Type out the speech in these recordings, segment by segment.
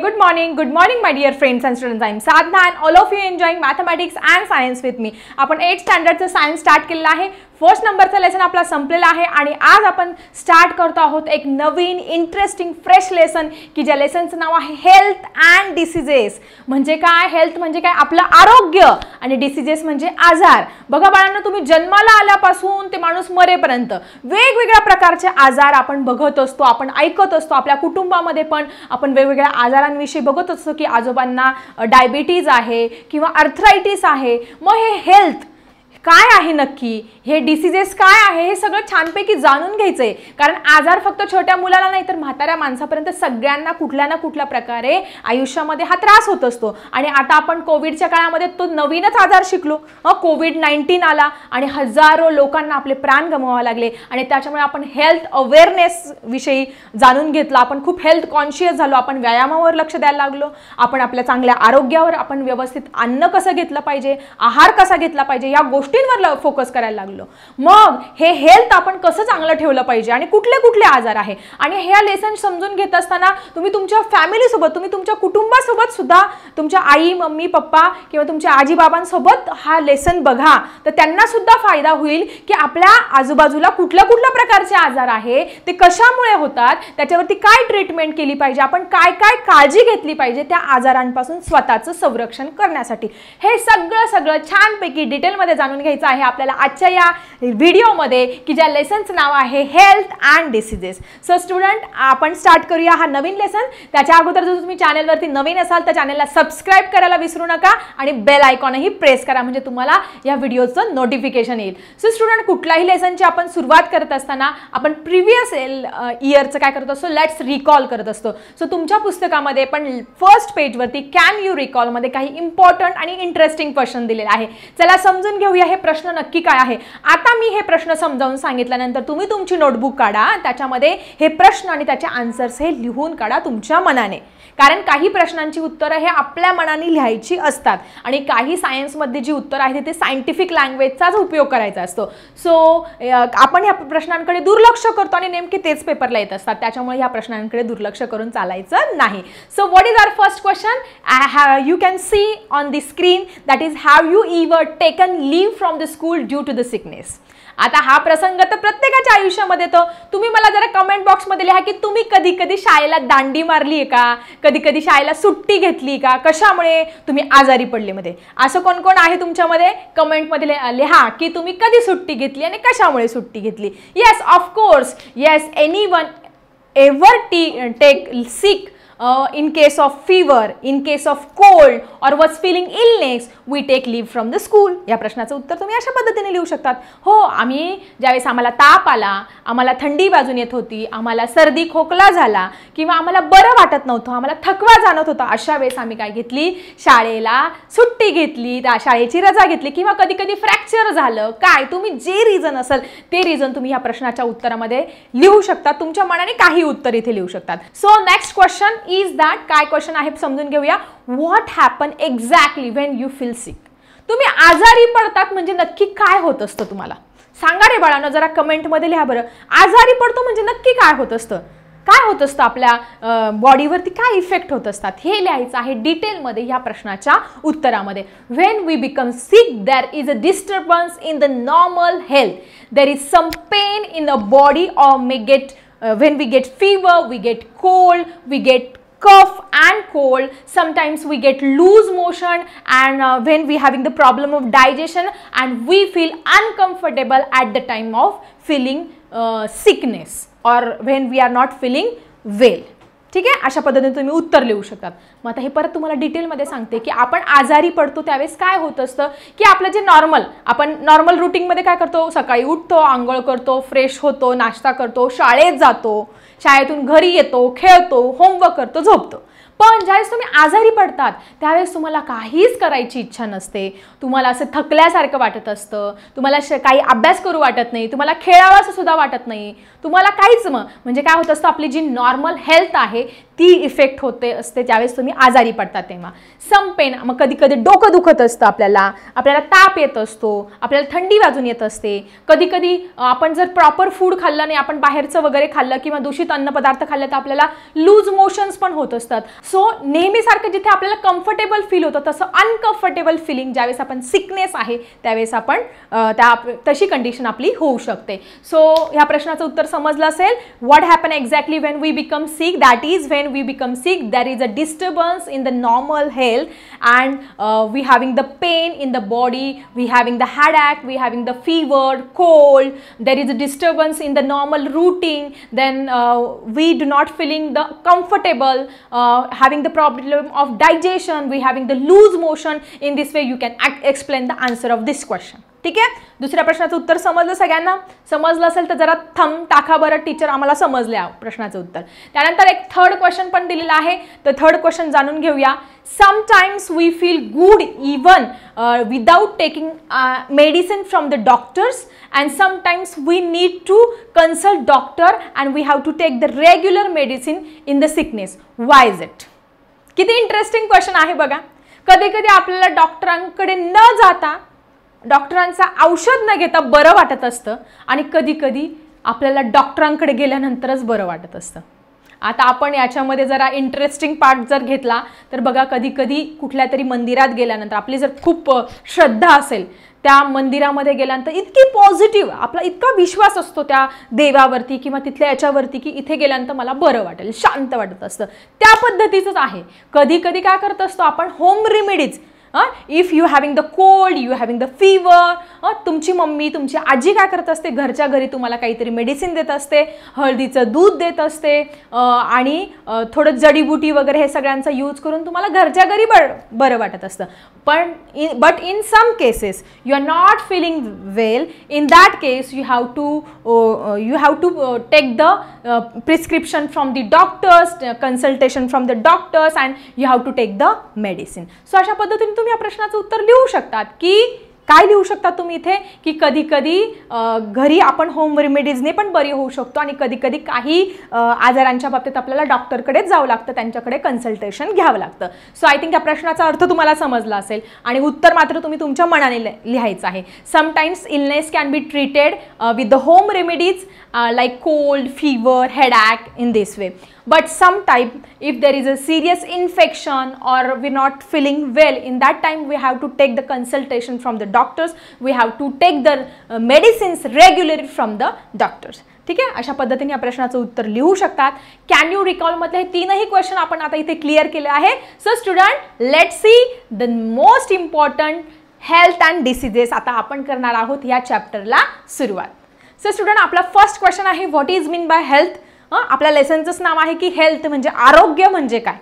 good morning my dear friends and students. I am Sadhna and all of you enjoying mathematics and science with me. आपण 8th स्टँडर्डचं science start केलेलं आहे. First नंबरचा lesson आपला संपलेला आहे आणि आज आपण स्टार्ट करतो आहोत एक नवीन इंटरेस्टिंग फ्रेश लेसन की ज्या लेसनचं नाव आहे हेल्थ अँड डिसीजेस. म्हणजे काय? हेल्थ म्हणजे काय? आपलं आरोग्य आणि डिसीजेस म्हणजे आजार. बघा बाळांनो, तुम्ही जन्माला आल्यापासून ते माणूस मरेपर्यंत वेगवेगळ्या प्रकारचे आजार आपण बघत असतो, आपण ऐकत असतो. आपल्या कुटुंबामध्ये पण आपण वेगवेगळ्या आजारांविषयी बघत असतो की आजोबांना डायबिटीज आहे किंवा आर्थरायटिस आहे. मग हे हेल्थ काय आहे नक्की, हे डिसीजेस काय आहे, हे सगळं छानपैकी जाणून घ्यायचंय. कारण आजार फक्त छोट्या मुलाला नाही तर म्हाताऱ्या माणसापर्यंत सगळ्यांना कुठल्या ना कुठल्या प्रकारे आयुष्यामध्ये हा त्रास होत असतो. आणि आता आपण कोविडच्या काळामध्ये तो नवीनच आजार शिकलो. कोविड-19 आला आणि हजारो लोकांना आपले प्राण गमवावे लागले आणि त्याच्यामुळे आपण हेल्थ अवेअरनेस विषयी जाणून घेतलं. आपण खूप हेल्थ कॉन्शियस झालो. आपण व्यायामावर लक्ष द्यायला लागलो. आपण आपल्या चांगल्या आरोग्यावर, आपण व्यवस्थित अन्न कसं घेतलं पाहिजे, आहार कसा घेतला पाहिजे, या गोष्टींवर फोकस करायला लागलो. मग हे हेल्थ आपण कसं चांगलं ठेवलं पाहिजे आणि कुठले कुठले आजार आहे. आणि हे लेसन समजून घेत असताना तुम्ही तुमच्या फॅमिली सोबत, तुम्ही तुमच्या कुटुंबासोबत सुद्धा, तुमच्या आई, मम्मी, पप्पा किंवा तुमच्या आजी बाबांसोबत हा लेसन बघा, तर त्यांना सुद्धा फायदा होईल की आपल्या आजूबाजूला कुठल्या कुठल्या प्रकारचे आजार आहे, ते कशामुळे होतात, त्याच्यावरती काय ट्रीटमेंट केली पाहिजे, आपण काय काय काळजी घेतली पाहिजे त्या आजारांपासून स्वतःचं संरक्षण करण्यासाठी. हे सगळं छानपैकी डिटेलमध्ये जाणून घ्यायचं आहे आपल्याला आजच्या या व्हिडिओमध्ये की ज्या लेसनचं नाव आहे health and diseases. So student, आपण स्टार्ट करूया हा नवीन लेसन. त्याच्या अगोदर जर तुम्ही चॅनलवरती नवीन असाल तर चॅनलला सबस्क्राईब करायला विसरू नका आणि बेल आयकॉनही प्रेस करा, म्हणजे तुम्हाला या व्हिडिओचं नोटिफिकेशन येईल. सो स्टुडंट, कुठल्याही लेसनची आपण सुरुवात करत असताना आपण प्रिव्हियस इयरचं काय करत असतो, लेट्स रिकॉल करत असतो. सो तुमच्या पुस्तकामध्ये पण फर्स्ट पेजवरती कॅन यू रिकॉलमध्ये काही इम्पॉर्टंट आणि इंटरेस्टिंग क्वेश्चन दिलेले आहे. चला समजून घेऊया हे प्रश्न नक्की काय आहे. आता मी हे प्रश्न समजावून सांगितल्यानंतर तुम्ही तुमची नोटबुक काढा, त्याच्यामध्ये हे प्रश्न आणि त्याचे आन्सर्स हे लिहून काढा तुमच्या मनाने. कारण काही प्रश्नांची उत्तरं हे आपल्या मनाने लिहायची असतात आणि काही सायन्समध्ये जी उत्तरं आहेत ते सायंटिफिक लँग्वेजचाच उपयोग करायचा असतो. सो आपण ह्या प्रश्नांकडे दुर्लक्ष करतो आणि नेमके तेच पेपरला येत असतात, त्याच्यामुळे ह्या प्रश्नांकडे दुर्लक्ष करून चालायचं नाही. So what is our first question? You can see on the screen, that is have you ever taken leave from the school due to the sickness. आता हा प्रसंग तर प्रत्येकाच्या आयुष्यामध्ये येतो. तुम्ही मला जरा कमेंट बॉक्समध्ये लिहा की तुम्ही कधी कधी शाळेला दांडी मारली आहे का, कधी कधी शाळेला सुट्टी घेतली का, कशामुळे तुम्ही आजारी पडले मध्ये. असं कोण कोण आहे तुमच्यामध्ये? कमेंटमध्ये लिहा की तुम्ही कधी सुट्टी घेतली आणि कशामुळे सुट्टी घेतली. Yes, of course, yes, anyone ever take sick in case of fever, in case of cold or was feeling illness, we take leave from the school. या प्रश्नाचं उत्तर तुम्ही अशा पद्धतीने लिहू शकतात. हो, आम्ही ज्यावेळेस आम्हाला ताप आला, आम्हाला थंडी बाजून येत होती, आम्हाला सर्दी खोकला झाला किंवा आम्हाला बरं वाटत नव्हतं, आम्हाला थकवा जाणवत होता, अशा वेळेस आम्ही काय घेतली, शाळेला सुट्टी घेतली, त्या शाळेची रजा घेतली किंवा कधी कधी फ्रॅक्चर झालं. काय, तुम्ही जे रिझन असेल ते रिझन तुम्ही या प्रश्नाच्या उत्तरामध्ये लिहू शकता. तुमच्या मनाने काही उत्तर इथे लिहू शकतात. So next question is that, काय क्वेश्चन आहे समजून घेऊया. What happen exactly when you feel sick? तुम्ही आजारी पडतात म्हणजे नक्की काय होत असतं तुम्हाला? सांगा रे बाळांनो, जरा कमेंटमध्ये लिहा बरं. आजारी पडतो म्हणजे नक्की काय होत असतं, काय होत असतं, आपल्या बॉडीवरती काय इफेक्ट होत असतात, हे लिहायचं आहे डिटेलमध्ये ह्या प्रश्नाच्या उत्तरामध्ये. When we become sick there is a disturbance in the normal health, there is some pain in the body or may get when we get fever, we get cold, we get cough and cold, sometimes we get loose motion and when we having the problem of digestion and we feel uncomfortable at the time of feeling sickness or when we are not feeling well. ठीक आहे, अशा पद्धतीने तुम्ही उत्तर लिहू शकतात. मग आता हे परत तुम्हाला डिटेलमध्ये सांगते की आपण आजारी पडतो त्यावेळेस काय होत असतं की आपलं जे आपण नॉर्मल रुटीनमध्ये काय करतो, सकाळी उठतो, आंघोळ करतो, फ्रेश होतो, नाश्ता करतो, शाळेत जातो, शाळेतून घरी येतो, खेळतो, होमवर्क करतो, झोपतो. पण ज्यावेळेस तुम्ही आजारी पडतात त्यावेळेस तुम्हाला काहीच करायची इच्छा नसते, तुम्हाला असं थकल्यासारखं वाटत असतं, तुम्हाला काही अभ्यास करू वाटत नाही, तुम्हाला खेळावंसं सुद्धा वाटत नाही, तुम्हाला काहीच. म्हणजे काय होत असतं, आपली जी नॉर्मल हेल्थ आहे ती इफेक्ट होते असते ज्यावेळेस तुम्ही आजारी पडतात तेव्हा. सम पेन, मग कधी कधी डोकं दुखत असतं, आपल्याला ताप येत असतो, आपल्याला थंडी वाजून येत असते, कधी कधी आपण जर प्रॉपर फूड खाल्लं नाही, आपण बाहेरचं वगैरे खाल्लं किंवा दूषित अन्नपदार्थ खाल्ले तर आपल्याला लूज मोशन्स पण होत असतात. सो नेहमीसारखं जिथे आपल्याला कम्फर्टेबल फील होतं तसं अनकम्फर्टेबल फिलिंग ज्यावेळेस आपण सिकनेस आहे त्यावेळेस आपण तशी कंडिशन आपली होऊ शकते. सो ह्या प्रश्नाचं उत्तर समजलं असेल. What happen exactly when we become sick? That is when we become sick there is a disturbance in the normal health and we having the pain in the body, we having the headache, we having the fever, cold, there is a disturbance in the normal routine, then we do not feeling the comfortable, having the problem of digestion, we having the loose motion. In this way you can explain the answer of this question. ठीक आहे. दुसऱ्या प्रश्नाचं उत्तर समजलं सगळ्यांना? समजलं असेल तर जरा थंब टाका बरं, टीचर आम्हाला समजले प्रश्नाचं उत्तर. त्यानंतर एक थर्ड क्वेश्चन पण दिलेला आहे, तर थर्ड क्वेश्चन जाणून घेऊया. Sometimes we feel good even without taking medicine from the doctors and sometimes we need to consult doctor and we have to take the regular medicine in the sickness. Why is it? किती interesting question आहे बघा. कधी कधी आपल्याला डॉक्टरांकडे न जाता डॉक्टरांचं औषध न घेता बरं वाटत असतं आणि कधी कधी आपल्याला डॉक्टरांकडे गेल्यानंतरच बरं वाटत असतं. आता आपण याच्यामध्ये जरा इंटरेस्टिंग पार्ट जर घेतला तर बघा, कधी कधी कुठल्या तरी मंदिरात गेल्यानंतर आपली जर खूप श्रद्धा असेल, त्या मंदिरामध्ये गेल्यानंतर इतकी पॉझिटिव्ह आपला इतका विश्वास असतो त्या देवावरती किंवा तिथल्या याच्यावरती की इथे गेल्यानंतर मला बरं वाटेल, शांत वाटत असतं. त्या पद्धतीचंच आहे. कधी कधी काय करत असतो आपण, home remedies. If you having the cold, you having the fever, तुमची मम्मी तुमची आजी काय करत असते, घरच्या घरी तुम्हाला काहीतरी मेडिसिन देत असते, हळदीचं दूध देत असते आणि थोडं जडीबुटी वगैरे हे सगळ्यांचा यूज करून तुम्हाला घरच्या घरी बरं वाटत असतं. पण but in some cases you are not feeling well. In that case you have to take the prescription from the doctors, consultation from the doctors and you have to take the medicine. So अशा पद्धतीने तुम्ही या प्रश्नाचं उत्तर लिहू शकतात. की काय लिहू शकता तुम्ही इथे, की कधी कधी घरी आपण होम रेमेडीजने पण बरी होऊ शकतो आणि कधी कधी काही आजारांच्या बाबतीत आपल्याला डॉक्टरकडेच जावं लागतं, त्यांच्याकडे कन्सल्टेशन घ्यावं लागतं. सो आय थिंक या प्रश्नाचा अर्थ तुम्हाला समजला असेल आणि उत्तर मात्र तुम्ही तुमच्या मनाने लिहायचं आहे. Sometimes illness can be treated with the home remedies like cold, fever, headache in this way. But sometime if there is a serious infection or we're not feeling well, in that time we have to take the consultation from the doctors. We have to take the medicines regularly from the doctors. ठीक आहे. अशा पद्धतीने या प्रश्नाचं उत्तर लिहू शकतात. Can you recall मधले हे तीनही क्वेश्चन आपण आता इथे क्लिअर केले आहे. So student, let's see the most important health and diseases. आता आपण करणार आहोत या चॅप्टरला सुरुवात. सो स्टुडंट, आपला फर्स्ट क्वेश्चन आहे, what is mean by health. आपल्या लेसनचंच नाव आहे की हेल्थ म्हणजे आरोग्य म्हणजे काय.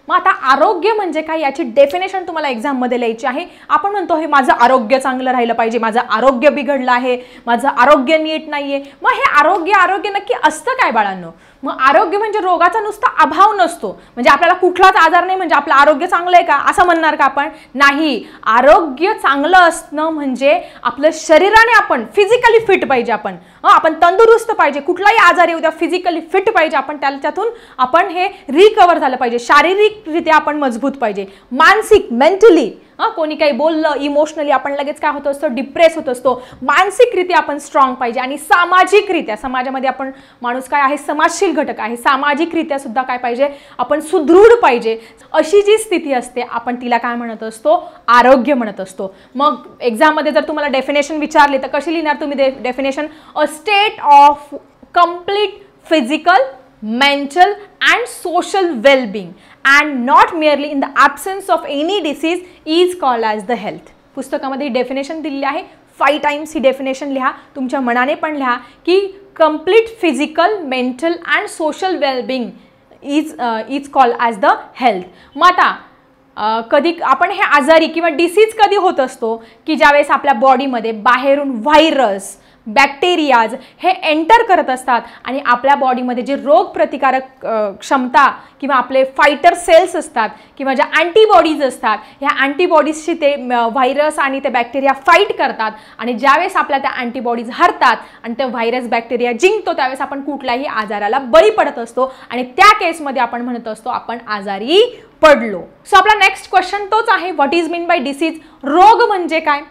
मग आता आरोग्य म्हणजे काय याची डेफिनेशन तुम्हाला एक्झाममध्ये लिहायची आहे. आपण म्हणतो हे माझं आरोग्य चांगलं राहिलं पाहिजे, माझं आरोग्य बिघडलं आहे, माझं आरोग्य नीट नाहीये. मग हे आरोग्य नक्की असतं काय बाळांनो? मग आरोग्य म्हणजे रोगाचा नुसता अभाव नसतो, म्हणजे आपल्याला कुठलाच आजार नाही म्हणजे आपलं आरोग्य चांगलं आहे का असं म्हणणार का आपण? नाही. आरोग्य चांगलं असणं म्हणजे आपलं शरीराने आपण फिजिकली फिट पाहिजे, आपण तंदुरुस्त पाहिजे, कुठलाही आजार येऊ द्या फिजिकली फिट पाहिजे, आपण त्याच्यातून आपण हे रिकवर झालं पाहिजे, शारीरिकरित्या आपण मजबूत पाहिजे, मानसिक मेंटली कोणी काही बोललं इमोशनली आपण लगेच काय होत असतो, डिप्रेस होत असतो. मानसिकरित्या आपण स्ट्रॉंग पाहिजे आणि सामाजिकरित्या, समाजामध्ये आपण माणूस काय आहे, समाजशील घटक आहे, सामाजिकरित्या सुद्धा काय पाहिजे, आपण सुदृढ पाहिजे. अशी जी स्थिती असते आपण तिला काय म्हणत असतो, आरोग्य म्हणत असतो. मग एक्झाममध्ये जर तुम्हाला डेफिनेशन विचारले तर कशी लिहिणार तुम्ही definition? A state of complete physical, mental and social well-being and not merely in the absence of any disease is called as the health. पुस्तकामध्ये डेफिनेशन दिलेली आहे. 5 टाइम्स ही डेफिनेशन लिहा, तुमच्या मनाने पण लिहा की complete physical, mental and social wellbeing is called as the health. मग आता कधी आपण हे आजारी किंवा डिसीज कधी होत असतो की ज्यावेळेस आपल्या बॉडीमध्ये बाहेरून व्हायरस, बॅक्टेरियाज हे एंटर करत असतात आणि आपल्या बॉडीमध्ये जे रोगप्रतिकारक क्षमता किंवा आपले फायटर सेल्स असतात किंवा ज्या अँटीबॉडीज असतात, ह्या अँटीबॉडीजशी ते व्हायरस आणि ते बॅक्टेरिया फाईट करतात आणि ज्यावेळेस आपल्या त्या अँटीबॉडीज हरतात आणि ते व्हायरस बॅक्टेरिया जिंकतो त्यावेळेस आपण कुठल्याही आजाराला बळी पडत असतो आणि त्या केसमध्ये आपण म्हणत असतो आपण आजारी पडलो. सो आपला नेक्स्ट क्वेश्चन तोच आहे, what is mean by disease. रोग म्हणजे काय?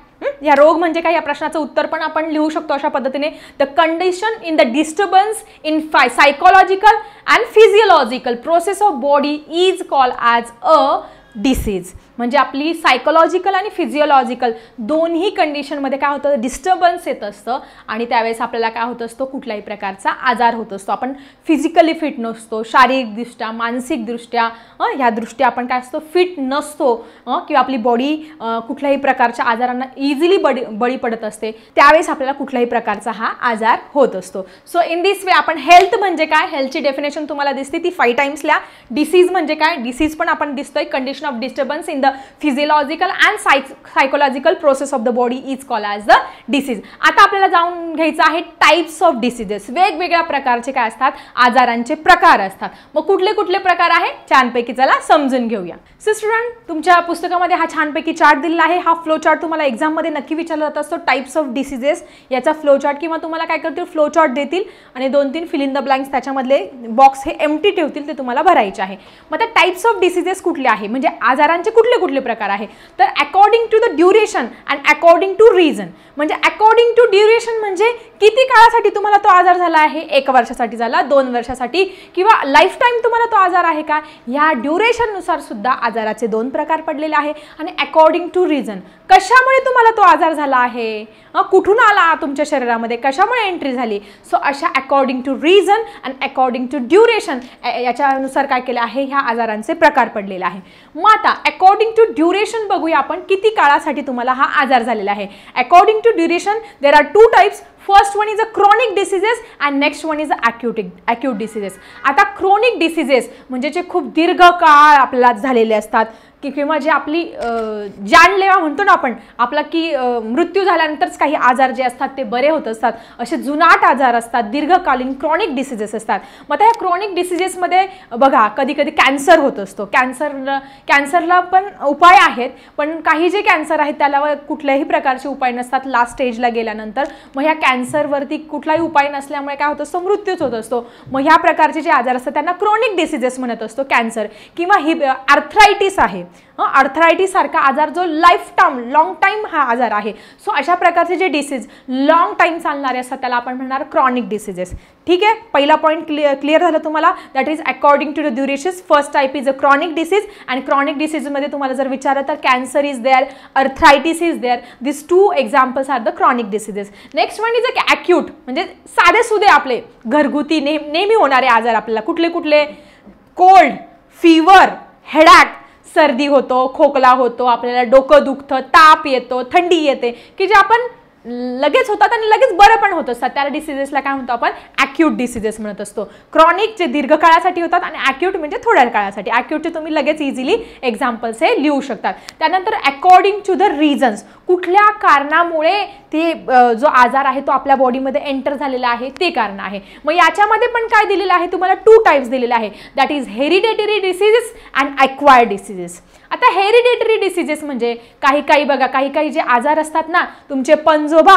या रोग म्हणजे काय या प्रश्नाचं उत्तर पण आपण लिहू शकतो अशा पद्धतीने, the condition in the disturbance in psychological and physiological process of body is called as a disease. म्हणजे आपली सायकोलॉजिकल आणि फिजिओलॉजिकल दोन्ही कंडिशनमध्ये काय होतं, डिस्टर्बन्स येत असतं आणि त्यावेळेस आपल्याला काय होत असतो, कुठल्याही प्रकारचा आजार होत असतो. आपण फिजिकली फिट नसतो, शारीरिकदृष्ट्या मानसिकदृष्ट्या ह्या दृष्ट्या आपण काय असतो, फिट नसतो किंवा आपली बॉडी कुठल्याही प्रकारच्या आजारांना इझिली बळी पडत असते. त्यावेळेस आपल्याला कुठल्याही प्रकारचा हा आजार होत असतो. सो इन दिस वे आपण हेल्थ म्हणजे काय, हेल्थची डेफिनेशन तुम्हाला दिसते ती 5 टाइम्स लिहा. डिसीज म्हणजे काय, डिसीज पण आपण दिसतोय, condition of disturbance in physiological and psychological process of the body is called as the disease. आता आपल्याला जाऊन घ्यायचं आहे टाइप्स ऑफ डिसीजेस. वेगवेगळ्या प्रकारचे काय असतात, आजारांचे प्रकार असतात. मग कुठले कुठले प्रकार आहे छानपैकी चला समजून घेऊया. सो स्टुडंट, तुमच्या पुस्तकामध्ये हा छानपैकी चार्ट दिलेला आहे. हा फ्लो चार्ट तुम्हाला एक्झाममध्ये नक्की विचारला जात असतो, टाइप्स ऑफ डिसीजेस याचा फ्लो चार्ट, किंवा तुम्हाला काय करतील फ्लो चार्ट देतील आणि 2-3 फिल इन द ब्लँक्स त्याच्यामधले बॉक्स हे एम्प्टी ठेवतील, ते तुम्हाला भरायचे आहे. मग त्या टाइप्स ऑफ डिसीजेस कुठले आहे, म्हणजे आजारांचे कुठले कुठले प्रकार आहे, तर according to the duration and according to reason. म्हणजे अकॉर्डिंग टू ड्युरेशन म्हणजे किती काळासाठी तुम्हाला तो आजार झाला आहे, 1 वर्षासाठी झाला, 2 वर्षासाठी, किंवा लाईफ टाईम तुम्हाला तो आजार आहे का, या ड्युरेशननुसार सुद्धा आजाराचे 2 प्रकार पडलेले आहे. आणि अकॉर्डिंग टू रिझन, कशामुळे तुम्हाला तो आजार झाला आहे, कुठून आला तुमच्या शरीरामध्ये, कशामुळे एंट्री झाली. सो अशा according to reason and according to duration याच्यानुसार काय केलं आहे, ह्या आजारांचे प्रकार पडलेले आहे. मग आता अकॉर्डिंग टू ड्युरेशन बघूया आपण, किती काळासाठी तुम्हाला हा आजार झालेला आहे. According to duration there are 2 types. First one is a chronic diseases and next one is a acute diseases. आता क्रॉनिक डिसीजेस म्हणजे जे खूप दीर्घ काळ आपल्याला झालेले असतात, किंवा जे आपली जानलेवा म्हणतो ना आपण, आपला की मृत्यू झाल्यानंतरच काही आजार जे असतात ते बरे होत असतात, असे जुनाट आजार असतात, दीर्घकालीन क्रॉनिक डिसीजेस असतात. मग त्या क्रॉनिक डिसीजेसमध्ये बघा कधी कधी कॅन्सर होत असतो. कॅन्सरला पण उपाय आहेत, पण काही जे कॅन्सर आहेत त्याला कुठल्याही प्रकारचे उपाय नसतात लास्ट स्टेजला गेल्यानंतर. मग ह्या कॅन्सरवरती कुठलाही उपाय नसल्यामुळे काय होत असतो, मृत्यूच होत असतो. मग ह्या प्रकारचे जे आजार असतात त्यांना क्रॉनिक डिसीजेस म्हणत असतो. कॅन्सर किंवा ही आर्थरायटिस आहे, आर्थरायटिस सारखा आजार जो लॉंग टाइम हा आजार आहे. सो अशा प्रकारचे जे डिसीज लॉंग टाइम चालणारे असतात त्याला आपण म्हणणार क्रॉनिक डिसीजेस. ठीक आहे, पहिला पॉईंट क्लिअर झाला तुम्हाला, that is according to the duration. First type is a chronic disease, आणि क्रॉनिक डिसीजमध्ये तुम्हाला जर विचारलं तर cancer is there, arthritis is there. This 2 examples are the chronic diseases. Next one is a acute, म्हणजे साधे सुधे आपले घरगुती नेहमी होणारे आजार. आपल्याला कुठले कुठले, कोल्ड, फीवर, हेडॅक, सर्दी होतो, खोकला होतो, आपल्याला डोकं दुखतं, ताप येतो, थंडी येते, की जे आपण लगेच होतात आणि लगेच बरं पण होत असतात, त्या डिसीजेसला काय म्हणतो आपण, ॲक्यूट डिसीजेस म्हणत असतो. क्रॉनिक जे दीर्घकाळासाठी होतात आणि ॲक्यूट म्हणजे थोड्या काळासाठी. ॲक्यूटचे तुम्ही लगेच इझिली एक्झाम्पल्स हे लिहू शकतात. त्यानंतर अकॉर्डिंग टू द रिझन्स, कुठल्या कारणामुळे ते जो आजार आहे तो आपल्या बॉडीमध्ये एंटर झालेला आहे ते कारण आहे. मग याच्यामध्ये पण काय दिलेलं आहे तुम्हाला, 2 टाइप्स दिलेले आहे, that is hereditary diseases and acquired diseases. आता हेरिडेटरी डिसीजेस म्हणजे काही बघा, काही जे आजार असतात ना, तुमचे पंजोबा,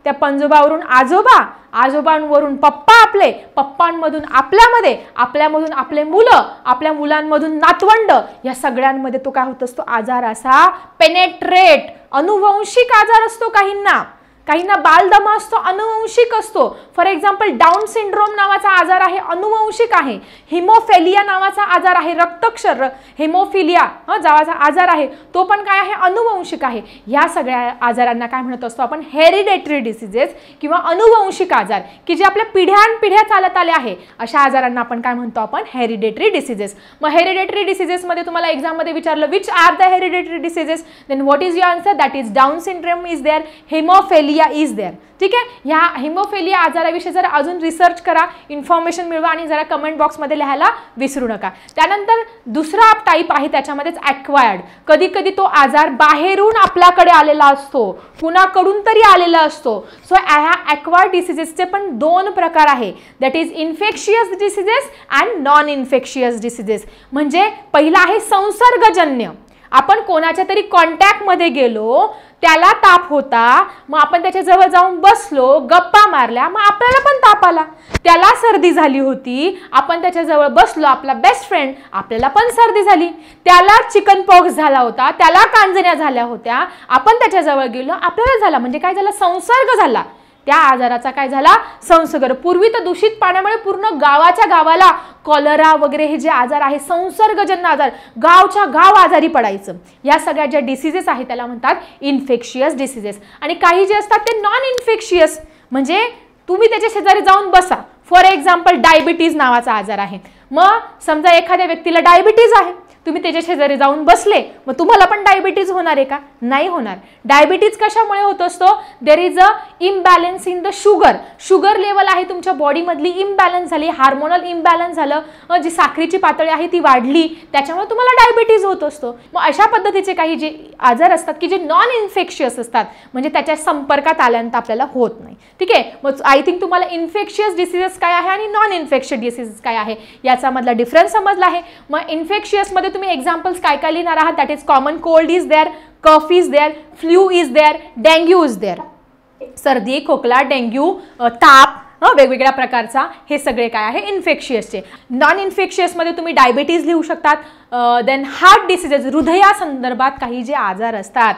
त्या पंजोबावरून आजोबा, आजोबांवरून पप्पा, आपले पप्पांमधून आपल्यामध्ये, आपल्यामधून आपले मुलं, आपल्या मुलांमधून नातवंड, या सगळ्यांमध्ये तो काय होत असतो, आजार असा पेनेट्रेट. अनुवंशिक आजार असतो काहींना बालदमा असतो, अनुवंशिक असतो. फॉर एक्झाम्पल डाऊन सिंड्रोम नावाचा आजार आहे, अनुवंशिक आहे. हिमोफेलिया नावाचा आजार आहे, रक्तक्षर हेमोफिलिया नावाचा आजार आहे, तो पण काय आहे, अनुवंशिक आहे. या सगळ्या आजारांना काय म्हणत असतो आपण, हेरिडेटरी डिसीजेस किंवा अनुवंशिक आजार, की जे आपल्या पिढ्यानपिढ्या चालत आले आहे, अशा आजारांना आपण काय म्हणतो आपण, हेरिडेटरी डिसीजेस. मग हेरिडेटरी डिसीजेसमध्ये तुम्हाला एक्झाममध्ये विचारलं which are the hereditary diseases, then what is your answer, that is down syndrome is there, haemophilia is there. ठीक आहे, ह्या हिमोफेलिया आजाराविषयी जरा अजून रिसर्च करा, इन्फॉर्मेशन मिळवा आणि जरा कमेंट बॉक्समध्ये लिहायला विसरू नका. त्यानंतर दुसरा टाईप आहे त्याच्यामध्येच ॲक्वायर्ड. कधी कधी तो आजार बाहेरून आपल्याकडे आलेला असतो, कुणाकडून तरी आलेला असतो. सो ह्या ॲक्वायर्ड डिसीजेसचे पण 2 प्रकार आहे, that is infectious diseases and non infectious diseases. म्हणजे पहिला आहे संसर्गजन्य. आपण कोणाच्या तरी कॉन्टॅक्टमध्ये गेलो, त्याला ताप होता, मग आपण त्याच्या जवळ जाऊन बसलो, गप्पा मारल्या, मग आपल्याला पण ताप आला. त्याला सर्दी झाली होती, आपण त्याच्या जवळ बसलो, आपला बेस्ट फ्रेंड, आपल्याला पण सर्दी झाली. त्याला चिकन पॉक्स झाला होता, त्याला कांजण्या झाल्या होत्या, आपण त्याच्या जवळ गेलो, आपल्याला झाला. म्हणजे काय झालं? संसर्ग झाला. त्या आजाराचा काय झाला? संसर्ग. पूर्वी तर दूषित पाण्यामुळे पूर्ण गावाच्या गावाला कॉलरा वगैरे हे जे आजार आहे, संसर्गजन्य आजार, गावच्या गाव आजारी पडायचं. या सगळ्या ज्या डिसीजेस आहेत त्याला म्हणतात इन्फेक्शियस डिसीजेस. आणि काही जे असतात ते नॉन इन्फेक्शियस, म्हणजे तुम्ही त्याच्या शेजारी जाऊन बसा. फॉर एक्झाम्पल डायबिटीज नावाचा आजार आहे. मग समजा एखाद्या व्यक्तीला डायबिटीज आहे, तुम्ही त्याच्या शेजारी जाऊन बसले, मग तुम्हाला पण डायबिटीज होणार आहे का? नाही होणार. डायबिटीज कशामुळे होत असतो? देर is a imbalance in the sugar. Sugar level आहे तुमच्या बॉडीमधली इम्बॅलन्स झाली, हार्मोनल इम्बॅलन्स झालं, जी साखरेची पातळी आहे ती वाढली, त्याच्यामुळे तुम्हाला डायबिटीज होत असतो. मग अशा पद्धतीचे काही जे आजार असतात की जे नॉन इन्फेक्शियस असतात, म्हणजे त्याच्या संपर्कात आल्यानंतर आपल्याला होत नाही. ठीक आहे. मग आय थिंक तुम्हाला इन्फेक्शियस डिसीजेस काय आहे आणि नॉन इन्फेक्शियस डिसीजेस काय आहे याचा मधला डिफरन्स समजला आहे. मग इन्फेक्शियस मध्ये तुम्ही एक्झाम्पल्स काय काय लिहिणार आहात? That is common cold is there, cough is there, flu is there, dengue is there. सर्दी, खोकला, डेंग्यू, ताप वेगवेगळ्या प्रकारचा, हे सगळे काय आहे? इन्फेक्शियसचे. नॉन इन्फेक्शियसमध्ये तुम्ही डायबिटीज लिहू शकतात. देन हार्ट डिसीजेस, हृदयासंदर्भात काही जे आजार असतात,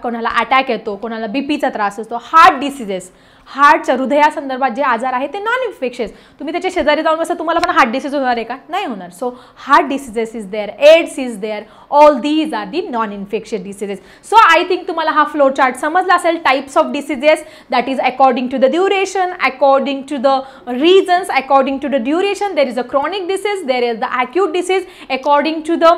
कोणाला अटॅक येतो, कोणाला बीपीचा त्रास असतो, हार्ट डिसीजेस, हार्टच्या हृदयासंदर्भात जे आजार आहे ते नॉन इन्फेक्शियस. तुम्ही त्याच्या शेजारी जाऊन बसा, तुम्हाला पण हार्ट डिसीज होणार आहे का? नाही होणार. So heart diseases is there, AIDS is there, all these are the non infectious diseases. So I think तुम्हाला हा फ्लो चार्ट समजला असेल. Types of diseases, that is according to the duration, according to the reasons, according to the duration there is a chronic disease, there is the acute disease, according to the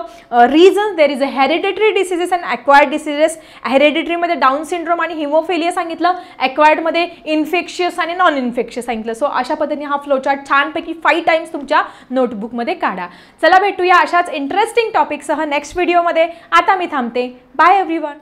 reasons there is a hereditary diseases and acquired diseases. हेरिडिटरीमध्ये Down syndrome आणि haemophilia सांगितलं, अक्वायर्डमध्ये infectious आणि non infectious सांगितलं. So अशा पद्धतीने हा flow chart छानपैकी 5 times तुमच्या नोटबुकमध्ये काढा. चला भेटूया अशाच इंटरेस्टिंग टॉपिकसह नेक्स्ट व्हिडिओमध्ये. आता मी थांबते. Bye everyone.